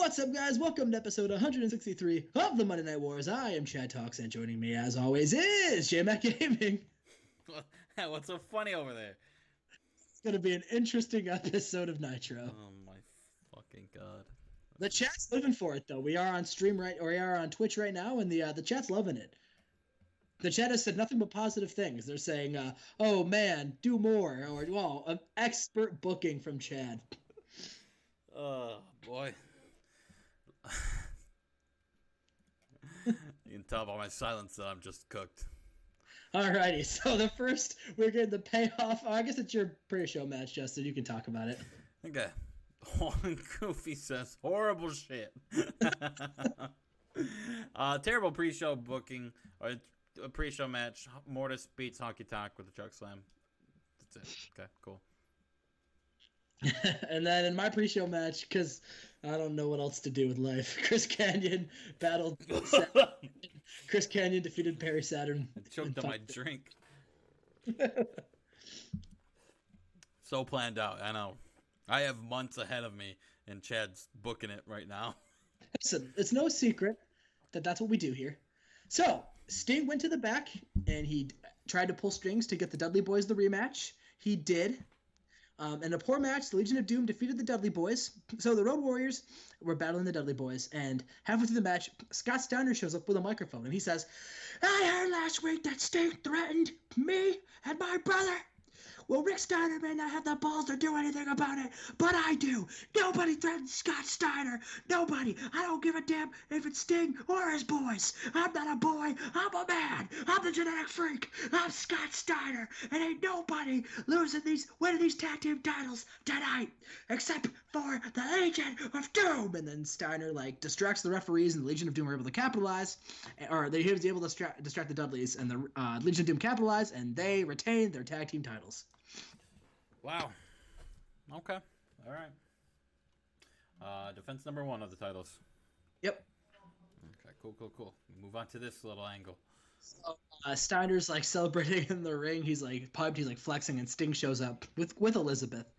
What's up, guys? Welcome to episode 163 of the Monday Night Wars. I am Chad Talks, and joining me, as always, is Jmack Gaming. What's so funny over there? It's going to be an interesting episode of Nitro. Oh my fucking god! The chat's living for it, though. We are on we are on Twitch right now, and the chat's loving it. The chat has said nothing but positive things. They're saying, "Oh man, do more," or "Well, expert booking from Chad." Oh boy. You can tell by my silence that I'm just cooked. Alrighty, so the first, we're getting the payoff. I guess it's your pre-show match, Justin. You can talk about it. Okay. Goofy says horrible shit. Terrible pre-show booking. A pre-show match. Mortis beats Honky Tonk with a choke slam. That's it. Okay, cool. And then in my pre-show match, because I don't know what else to do with life, Chris Canyon battled Saturn. Chris Canyon defeated Perry Saturn. I choked on my drink. So planned out, I know. I have months ahead of me, and Chad's booking it right now. Listen, it's no secret that that's what we do here. So, Sting went to the back, and he tried to pull strings to get the Dudley Boys the rematch. He did. In a poor match, the Legion of Doom defeated the Dudley Boys. So the Road Warriors were battling the Dudley Boys, and halfway through the match, Scott Steiner shows up with a microphone, and he says, "I heard last week that Sting threatened me and my brother. Well, Rick Steiner may not have the balls to do anything about it, but I do. Nobody threatens Scott Steiner. Nobody. I don't give a damn if it's Sting or his boys. I'm not a boy. I'm a man. I'm the genetic freak. I'm Scott Steiner. And ain't nobody winning these tag team titles tonight, except for the Legion of Doom." And then Steiner, distracts the referees, and the Legion of Doom were able to capitalize. Or he was able to distract the Dudleys, and the Legion of Doom capitalized, and they retained their tag team titles. Wow. Okay. All right. Defense number 1 of the titles. Yep. Okay, cool. Move on to this little angle. So, Steiner's celebrating in the ring. He's pumped. He's flexing, and Sting shows up with Elizabeth.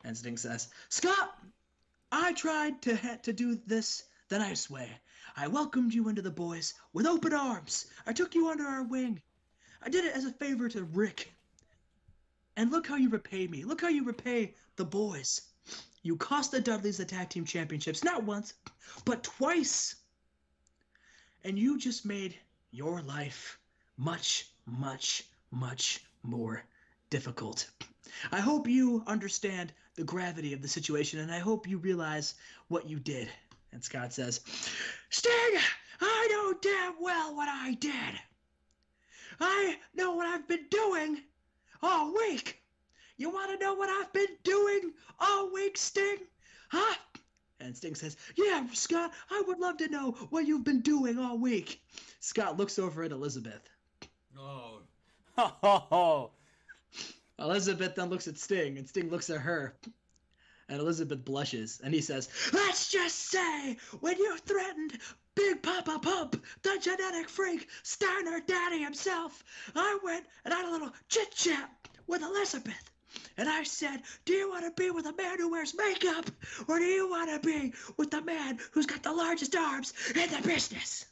And Sting says, "Scott, I tried to do this the nice way. I welcomed you into the boys with open arms. I took you under our wing. I did it as a favor to Rick. And look how you repay me. Look how you repay the boys. You cost the Dudleys the tag team championships, not once, but twice. And you just made your life much, much, much more difficult. I hope you understand the gravity of the situation, and I hope you realize what you did." And Scott says, "Sting, I know damn well what I did. I know what I've been doing all week. You want to know what I've been doing all week, Sting? Huh?" And Sting says, "Yeah, Scott, I would love to know what you've been doing all week." Scott looks over at Elizabeth. Oh. Oh. Elizabeth then looks at Sting, and Sting looks at her. And Elizabeth blushes, and he says, "Let's just say, when you threatened Big Papa Pump, the genetic freak, Steiner Daddy himself, I went and had a little chit-chat with Elizabeth. And I said, do you want to be with a man who wears makeup, or do you want to be with the man who's got the largest arms in the business?"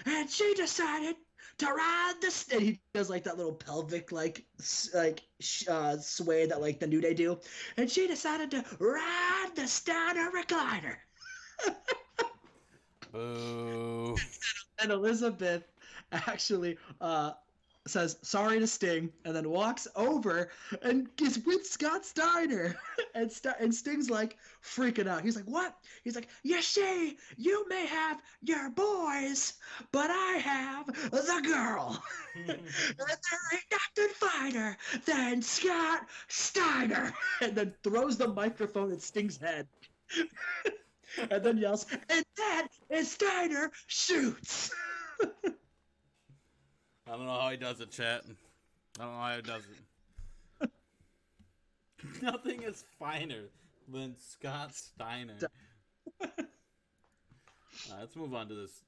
And she decided to ride the... And he does that little pelvic sway that the New Day do. And she decided to ride the Steiner recliner. Boo. And Elizabeth actually says sorry to Sting, and then walks over and is with Scott Steiner. And Sting's freaking out. He's like, "What?" He's like, "You see, you may have your boys, but I have the girl. And there ain't nothing finer than Scott Steiner." And then throws the microphone at Sting's head. And then yells, "And then Steiner shoots." I don't know how he does it, chat. I don't know how he does it. Nothing is finer than Scott Steiner. Let's move on to this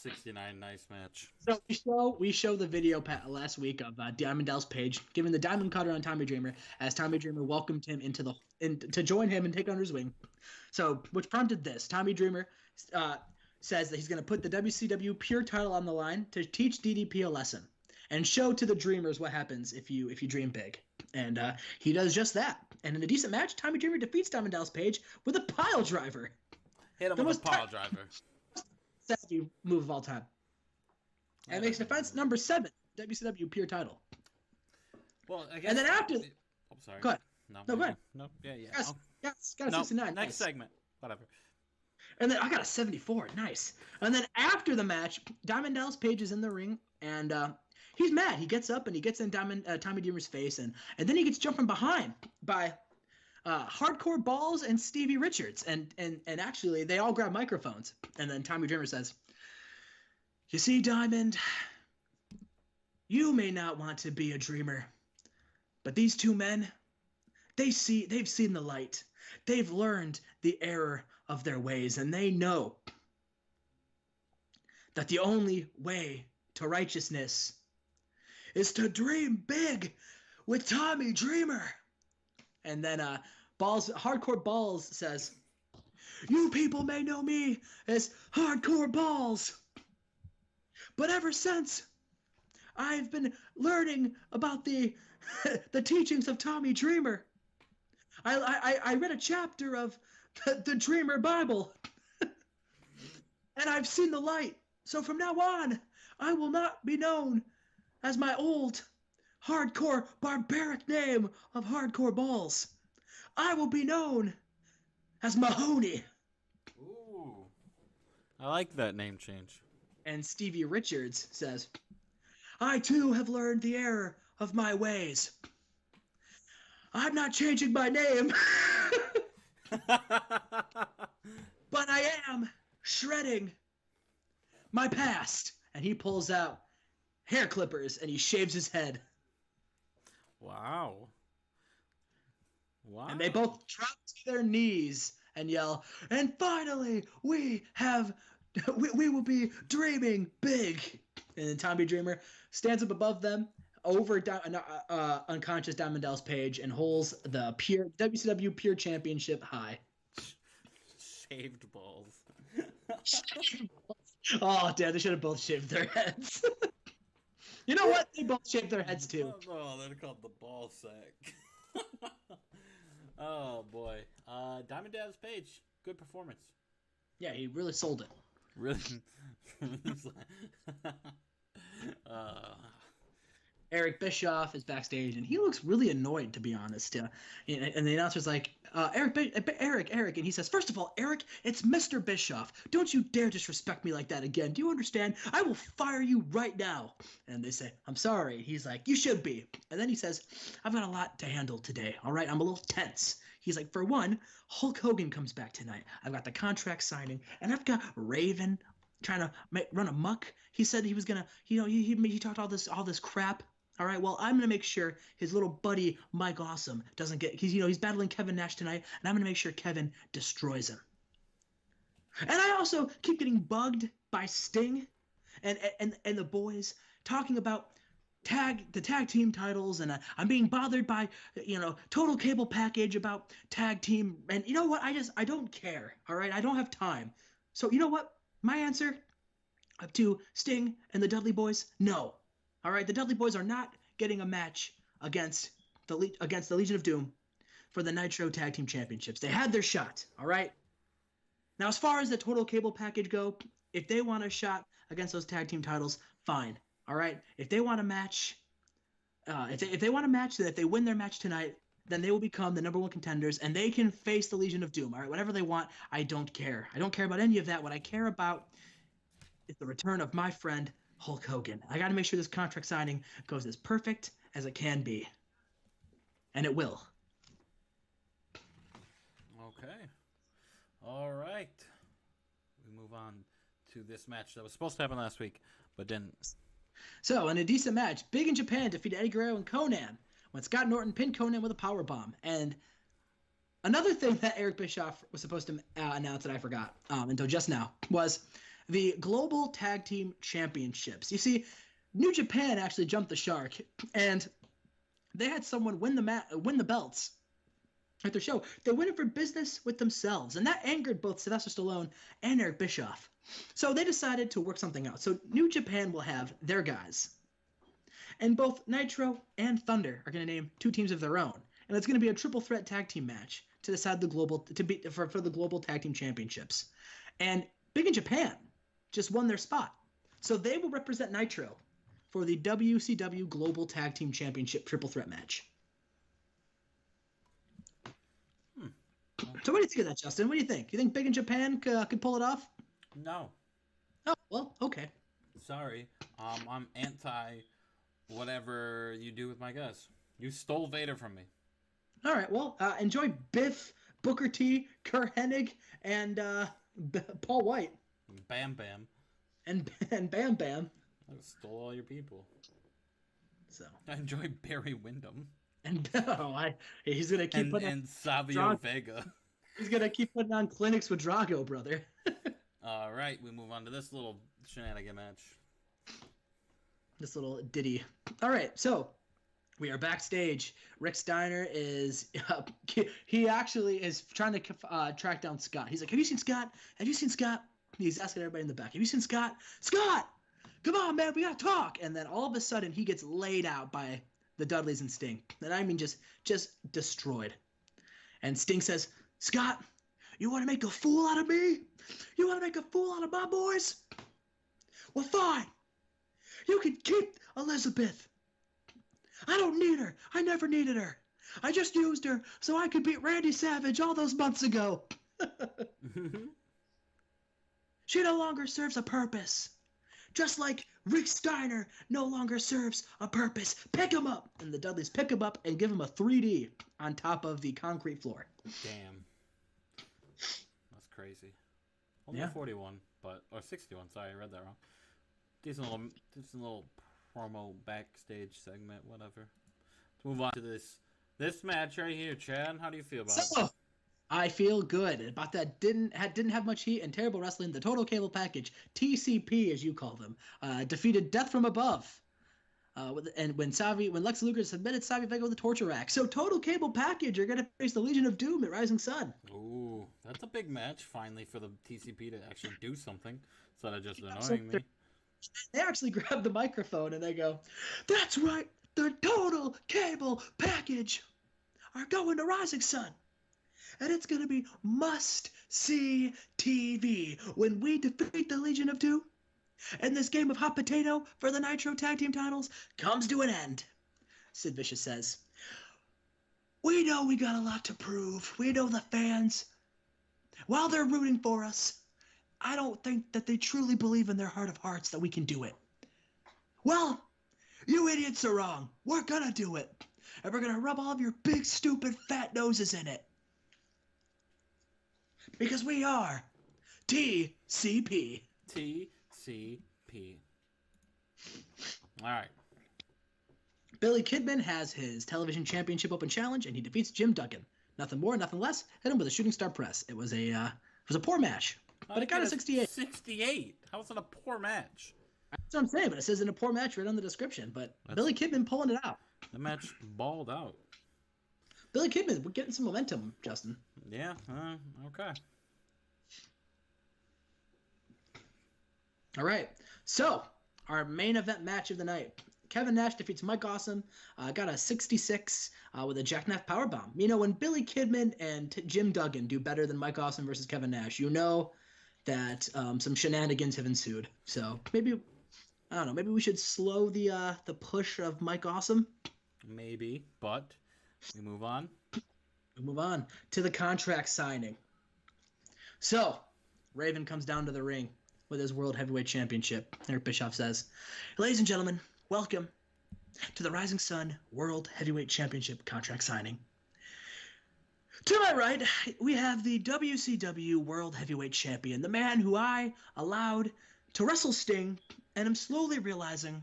69, nice match. So we show the video last week of Diamond Dallas Page giving the Diamond Cutter on Tommy Dreamer as Tommy Dreamer welcomed him to join him and take under his wing. So, which prompted this. Tommy Dreamer says that he's going to put the WCW Pure title on the line to teach DDP a lesson and show to the Dreamers what happens if you dream big. And he does just that. And in a decent match, Tommy Dreamer defeats Diamond Dallas Page with a pile driver. Hit him with a pile driver. Savvy move of all time. And makes defense number 7, WCW Pure title. Well, I guess. And then after. I'm sorry. Go ahead. No, go ahead. No, yeah. Yes, got a 69. Next segment. Whatever. And then I got a 74. Nice. And then after the match, Diamond Dallas Page is in the ring, and he's mad. He gets up and he gets in Tommy Dreamer's face, and then he gets jumped from behind by Hardcore Balls and Stevie Richards, and actually they all grab microphones, and then Tommy Dreamer says, "You see, Diamond, you may not want to be a dreamer, but these two men, they've seen the light. They've learned the error of their ways, and they know that the only way to righteousness is to dream big with Tommy Dreamer." And then Hardcore Balls says, "You people may know me as Hardcore Balls, but ever since I've been learning about the teachings of Tommy Dreamer, I read a chapter of the Dreamer Bible, and I've seen the light. So from now on, I will not be known as my old, hardcore, barbaric name of Hardcore Balls. I will be known as Mahoney." Ooh. I like that name change. And Stevie Richards says, "I too have learned the error of my ways. I'm not changing my name, but I am shredding my past." And he pulls out hair clippers and he shaves his head. Wow. And they both drop to their knees and yell, "And finally, we will be dreaming big." And then Tommy Dreamer stands up above them, over unconscious Diamond Dallas Page, and holds the WCW Pure Championship high. Shaved balls. Oh, damn, they should have both shaved their heads. You know what? They both shaved their heads, too. Oh, they're called the ball sack. Oh, boy. Diamond Dallas Page, good performance. Yeah, he really sold it. Really? Eric Bischoff is backstage, and he looks really annoyed, to be honest. And the announcer's like, Eric, and he says, "First of all, Eric, it's Mr. Bischoff. Don't you dare disrespect me like that again. Do you understand? I will fire you right now." And they say, "I'm sorry." He's like, "You should be." And then he says, "I've got a lot to handle today, all right? I'm a little tense." He's like, "For one, Hulk Hogan comes back tonight. I've got the contract signing, and I've got Raven trying to run amok. He said he was going to, he talked all this crap. All right, well, I'm going to make sure his little buddy Mike Awesome doesn't get, he's battling Kevin Nash tonight, and I'm going to make sure Kevin destroys him." And I also keep getting bugged by Sting and the boys talking about the tag team titles, and I'm being bothered by, Total Cable Package about tag team, and you know what? I don't care, all right? I don't have time. So you know what? My answer up to Sting and the Dudley Boys, no. All right, the Dudley Boys are not getting a match against the Legion of Doom for the Nitro Tag Team Championships. They had their shot, all right? Now, as far as the Total Cable Package go, if they want a shot against those tag team titles, fine, all right? If they want a match, if they want a match, that if they win their match tonight, then they will become the number one contenders, and they can face the Legion of Doom, all right? Whatever they want, I don't care. I don't care about any of that. What I care about is the return of my friend Hulk Hogan. I got to make sure this contract signing goes as perfect as it can be. And it will. Okay. All right. We move on to this match that was supposed to happen last week, but didn't. So, in a decent match, Big in Japan defeated Eddie Guerrero and Conan when Scott Norton pinned Conan with a powerbomb. And another thing that Eric Bischoff was supposed to announce that I forgot until just now was the Global Tag Team Championships. You see, New Japan actually jumped the shark, and they had someone win the belts at their show. They went in for business with themselves, and that angered both Sylvester Stallone and Eric Bischoff. So they decided to work something out. So New Japan will have their guys, and both Nitro and Thunder are going to name 2 teams of their own, and it's going to be a triple threat tag team match to decide the for the Global Tag Team Championships. And Big in Japan just won their spot, so they will represent Nitro for the WCW Global Tag Team Championship triple threat match. So what do you think of that, Justin? What do you think? You think Big in Japan could pull it off? No. Oh, well, okay. Sorry. I'm anti whatever you do with my guys. You stole Vader from me. All right, well, enjoy Biff, Booker T, Kurt Hennig, and Paul White. Bam Bam. And Bam Bam. I stole all your people. So I enjoy Barry Windham. And he's gonna keep putting and Savio Vega. He's gonna keep putting on clinics with Drago, brother. All right, we move on to this little shenanigan match. This little ditty. All right, so we are backstage. Rick Steiner is he actually is trying to track down Scott. He's like, "Have you seen Scott? Have you seen Scott?" He's asking everybody in the back, "Have you seen Scott? Scott, come on, man, we gotta talk." And then all of a sudden, he gets laid out by the Dudleys and Sting. And I mean just destroyed. And Sting says, "Scott, you want to make a fool out of me? You want to make a fool out of my boys? Well, fine. You can keep Elizabeth. I don't need her. I never needed her. I just used her so I could beat Randy Savage all those months ago. She no longer serves a purpose. Just like Rick Steiner no longer serves a purpose. Pick him up." And the Dudleys pick him up and give him a 3D on top of the concrete floor. Damn. That's crazy. Only Yeah. 41, or 61, sorry, I read that wrong. Decent little promo backstage segment, whatever. Let's move on to this match right here, Chad. How do you feel about it? I feel good about that. Didn't have much heat and terrible wrestling. The Total Cable Package, TCP as you call them, defeated Death from Above. And when Lex Luger submitted Savio Vega with a torture rack. So Total Cable Package are gonna face the Legion of Doom at Rising Sun. Ooh, that's a big match finally for the TCP to actually do something instead of just annoying me. They actually grab the microphone and they go, "That's right, the Total Cable Package are going to Rising Sun. And it's going to be must-see TV when we defeat the Legion of Doom. And this game of hot potato for the Nitro Tag Team titles comes to an end," Sid Vicious says. "We know we got a lot to prove. We know the fans, while they're rooting for us, I don't think that they truly believe in their heart of hearts that we can do it. Well, you idiots are wrong. We're going to do it. And we're going to rub all of your big, stupid, fat noses in it. Because we are TCP." TCP. Alright. Billy Kidman has his television championship open challenge, and he defeats Jim Duggan. Nothing more, nothing less. Hit him with a shooting star press. It was a poor match, but it got a 68. 68? How was it a poor match? That's what I'm saying, but it says in a poor match right on the description. But Billy Kidman pulling it out. The match balled out. Billy Kidman, we're getting some momentum, Justin. Yeah, okay. All right, so our main event match of the night. Kevin Nash defeats Mike Awesome, got a 66 with a jackknife powerbomb. You know, when Billy Kidman and Jim Duggan do better than Mike Awesome versus Kevin Nash, you know that some shenanigans have ensued. So maybe, I don't know, maybe we should slow the push of Mike Awesome. Maybe, but we move on. We move on to the contract signing. So, Raven comes down to the ring with his World Heavyweight Championship. Eric Bischoff says, "Ladies and gentlemen, welcome to the Rising Sun World Heavyweight Championship contract signing. To my right, we have the WCW World Heavyweight Champion, the man who I allowed to wrestle Sting, and I'm slowly realizing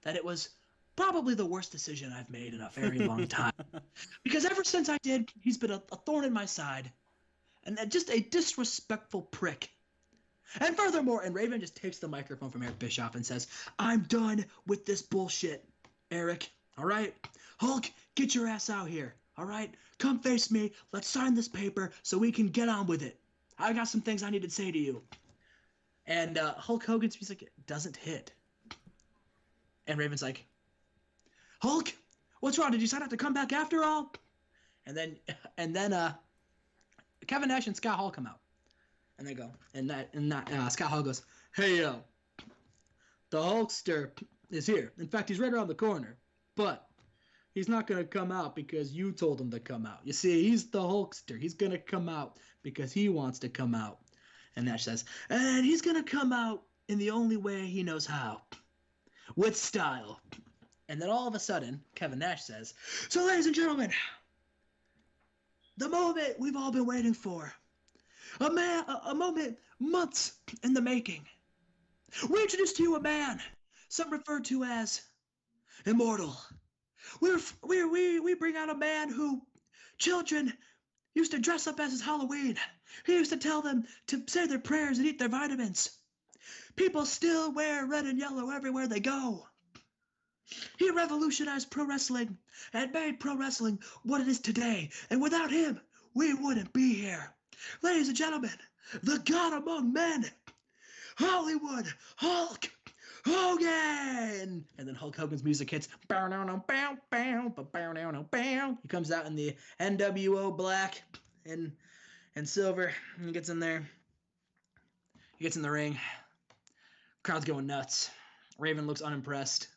that it was probably the worst decision I've made in a very long time. Because ever since I did, he's been a thorn in my side, and just a disrespectful prick. And furthermore, and Raven just takes the microphone from Eric Bischoff and says, I'm done with this bullshit, Eric. All right? Hulk, get your ass out here. All right? Come face me. Let's sign this paper so we can get on with it. I got some things I need to say to you. And Hulk Hogan's music doesn't hit. And Raven's like, Hulk, what's wrong? Did you sign up to come back after all? And then Kevin Nash and Scott Hall come out. And they go, and Scott Hall goes, hey, yo, the Hulkster is here. In fact, he's right around the corner. But he's not going to come out because you told him to come out. You see, he's the Hulkster. He's going to come out because he wants to come out. And Nash says, and he's going to come out in the only way he knows how. With style. And then all of a sudden, Kevin Nash says, so ladies and gentlemen, the moment we've all been waiting for. A moment months in the making. We introduce to you a man, some refer to as immortal. We bring out a man who children used to dress up as his Halloween. He used to tell them to say their prayers and eat their vitamins. People still wear red and yellow everywhere they go. He revolutionized pro wrestling and made pro wrestling what it is today. And without him, we wouldn't be here. Ladies and gentlemen, the God among men, Hollywood Hulk Hogan! And then Hulk Hogan's music hits. He comes out in the NWO black and silver. He gets in there. He gets in the ring. Crowd's going nuts. Raven looks unimpressed.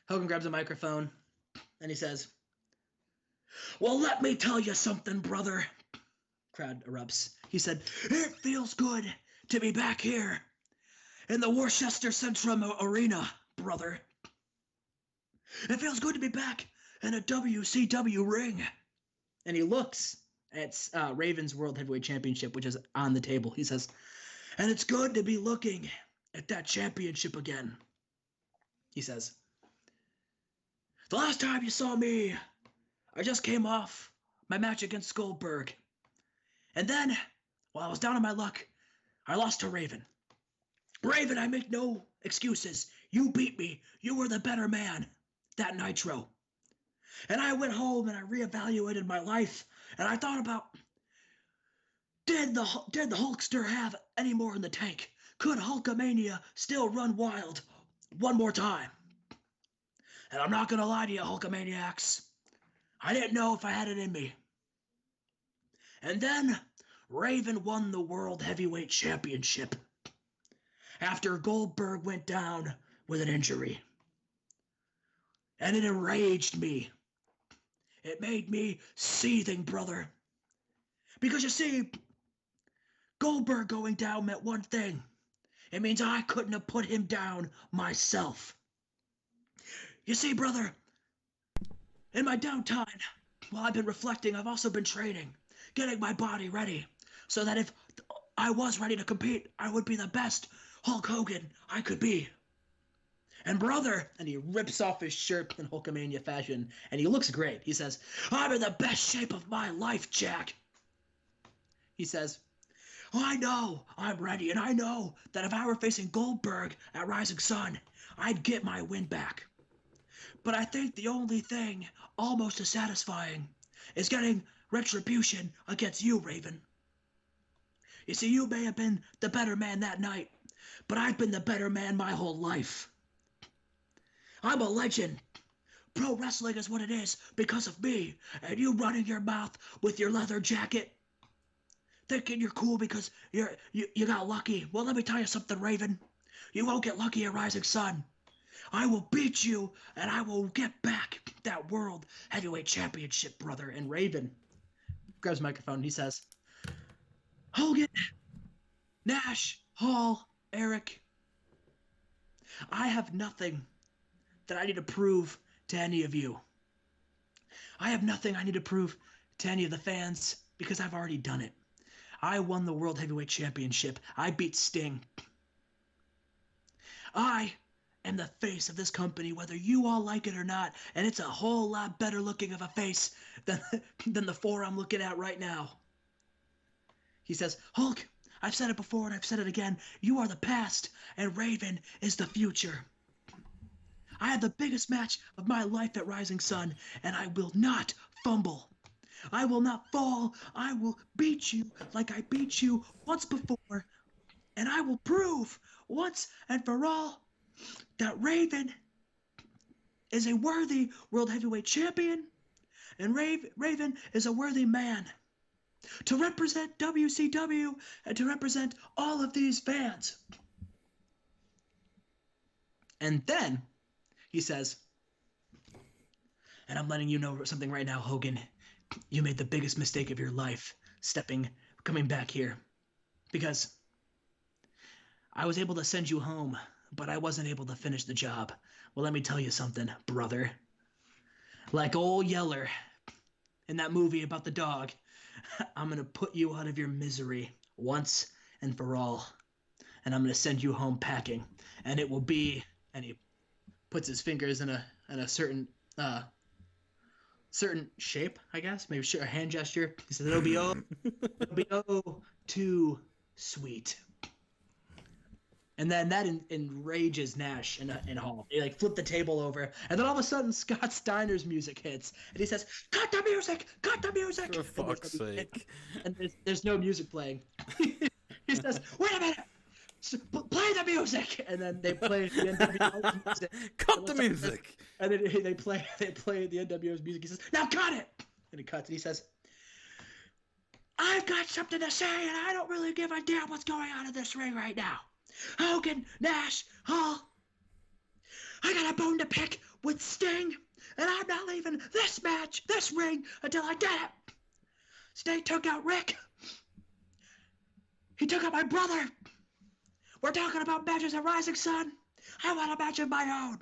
Hogan grabs a microphone and he says, well, let me tell you something, brother. Crowd erupts. He said, it feels good to be back here in the Worcester Centrum Arena, brother. It feels good to be back in a WCW ring. And he looks at Raven's World Heavyweight Championship, which is on the table. He says, and it's good to be looking at that championship again. He says, the last time you saw me, I just came off my match against Goldberg. And then, while I was down on my luck, I lost to Raven. Raven, I make no excuses. You beat me. You were the better man that Nitro. And I went home and I reevaluated my life. And I thought about, did the Hulkster have any more in the tank? Could Hulkamania still run wild one more time? And I'm not going to lie to you, Hulkamaniacs. I didn't know if I had it in me. And then Raven won the World Heavyweight Championship after Goldberg went down with an injury. And it enraged me. It made me seething, brother. Because you see, Goldberg going down meant one thing. It means I couldn't have put him down myself. You see, brother, in my downtime, while I've been reflecting, I've also been training, getting my body ready, so that if I was ready to compete, I would be the best Hulk Hogan I could be. And brother, and he rips off his shirt in Hulkamania fashion, and he looks great. He says, I'm in the best shape of my life, Jack. He says, I know I'm ready, and I know that if I were facing Goldberg at Rising Sun, I'd get my win back. But I think the only thing almost as satisfying is getting retribution against you, Raven. You see, you may have been the better man that night, but I've been the better man my whole life. I'm a legend. Pro wrestling is what it is because of me, and you running your mouth with your leather jacket, thinking you're cool because you got lucky. Well, let me tell you something, Raven. You won't get lucky at Rising Sun. I will beat you, and I will get back that World Heavyweight Championship, brother. And Raven grabs the microphone and he says, Hogan, Nash, Hall, Eric, I have nothing that I need to prove to any of you. I have nothing I need to prove to any of the fans because I've already done it. I won the World Heavyweight Championship. I beat Sting. I am the face of this company, whether you all like it or not, and it's a whole lot better looking of a face than the four I'm looking at right now. He says, Hulk, I've said it before and I've said it again. You are the past and Raven is the future. I had the biggest match of my life at Rising Sun, and I will not fumble. I will not fall. I will beat you like I beat you once before, and I will prove once and for all that Raven is a worthy World Heavyweight Champion, and Raven is a worthy man to represent WCW and to represent all of these fans. And then he says, and I'm letting you know something right now, Hogan. You made the biggest mistake of your life coming back here. Because I was able to send you home, but I wasn't able to finish the job. Well, let me tell you something, brother. Like old Yeller in that movie about the dog, I'm going to put you out of your misery once and for all. And I'm going to send you home packing. And it will be, and he puts his fingers in a certain shape, I guess, maybe a hand gesture. He says it'll be too sweet. And then that enrages Nash and Hall. They like flip the table over, and then all of a sudden Scott Steiner's music hits, and he says, "Cut the music! Cut the music!" For fuck's sake! And there's no music playing. He says, "Wait a minute! Play the music!" And then they play the NWO music. Cut the music! And then they play the NWO's music. He says, "Now cut it!" And he cuts, and he says, "I've got something to say, and I don't really give a damn what's going on in this ring right now. Hogan, Nash, Hall, I got a bone to pick with Sting, and I'm not leaving this ring, until I get it. Sting took out Rick. He took out my brother. We're talking about matches at Rising Sun. I want a match of my own.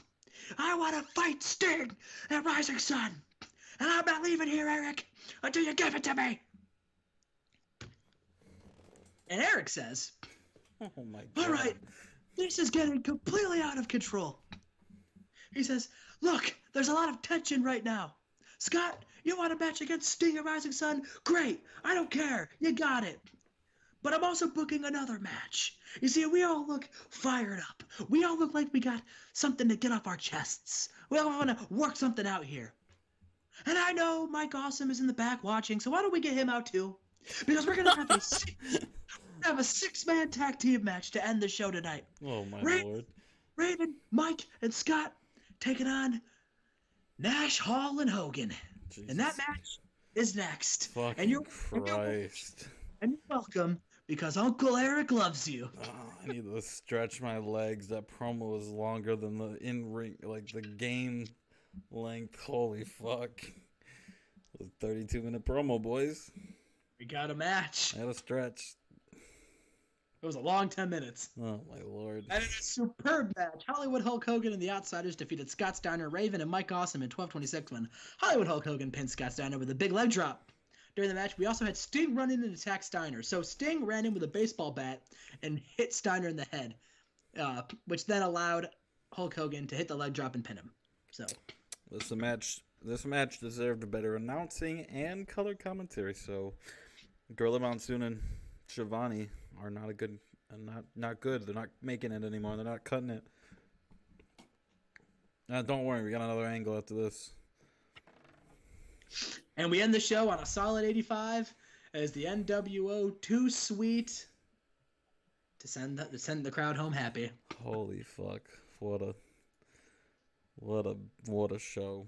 I want to fight Sting at Rising Sun. And I'm not leaving here, Eric, until you give it to me." And Eric says, Oh my god. "All right, this is getting completely out of control." He says, "Look, there's a lot of tension right now. Scott, you want a match against Sting at Rising Sun? Great, I don't care, you got it. But I'm also booking another match. You see, we all look fired up. We all look like we got something to get off our chests. We all want to work something out here. And I know Mike Awesome is in the back watching, so why don't we get him out too? Because we're going to have a six-man tag team match to end the show tonight. Oh my lord. Raven, Mike, and Scott taking on Nash, Hall, and Hogan. Jesus. And that match is next. Fucking and you're Christ. And you're welcome, because Uncle Eric loves you. Oh, I need to stretch my legs. That promo was longer than the in-ring, like the game length. Holy fuck. It was a 32-minute promo, boys. We got a match. I had a stretch. It was a long 10 minutes. Oh, my lord. And it's a superb match. Hollywood Hulk Hogan and the Outsiders defeated Scott Steiner, Raven, and Mike Awesome in 12:26 when Hollywood Hulk Hogan pinned Scott Steiner with a big leg drop. During the match, we also had Sting run in and attack Steiner. So Sting ran in with a baseball bat and hit Steiner in the head, which then allowed Hulk Hogan to hit the leg drop and pin him. So This match deserved better announcing and color commentary. So Gorilla Monsoon and Shivani are not good. They're not making it anymore. They're not cutting it. Don't worry, we got another angle after this. And we end the show on a solid 85 as the NWO Too Sweet to send the crowd home happy. Holy fuck! What a show!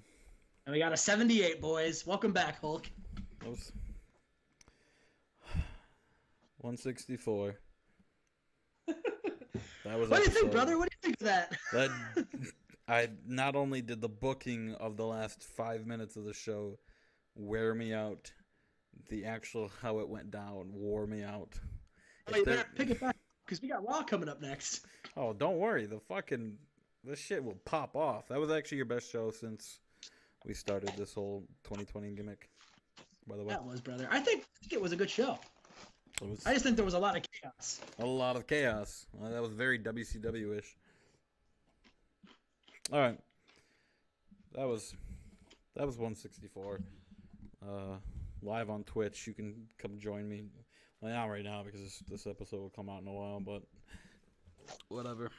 And we got a 78, boys. Welcome back, Hulk. That was 164. That was. What do you think, brother? What do you think of that? I not only did the booking of the last 5 minutes of the show wear me out, the actual how it went down wore me out. Oh, you better pick it back because we got Raw coming up next. Oh, don't worry. This shit will pop off. That was actually your best show since we started this whole 2020 gimmick, by the way. That was, brother. I think it was a good show. Was I just think there was a lot of chaos. a lot of chaos. That was very WCW-ish. All right. That was 164. Live on Twitch. You can come join me. Well, not right now because this episode will come out in a while, but whatever.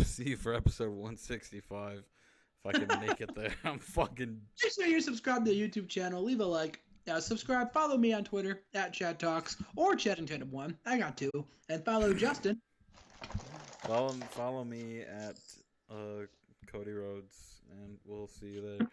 See you for episode 165. If I can make it there, I'm fucking. Make sure you subscribe to the YouTube channel. Leave a like. Subscribe. Follow me on Twitter at Chad Talks or ChadingTatum1. I got two. And follow Justin. Follow me at Cody Rhodes, and we'll see you there.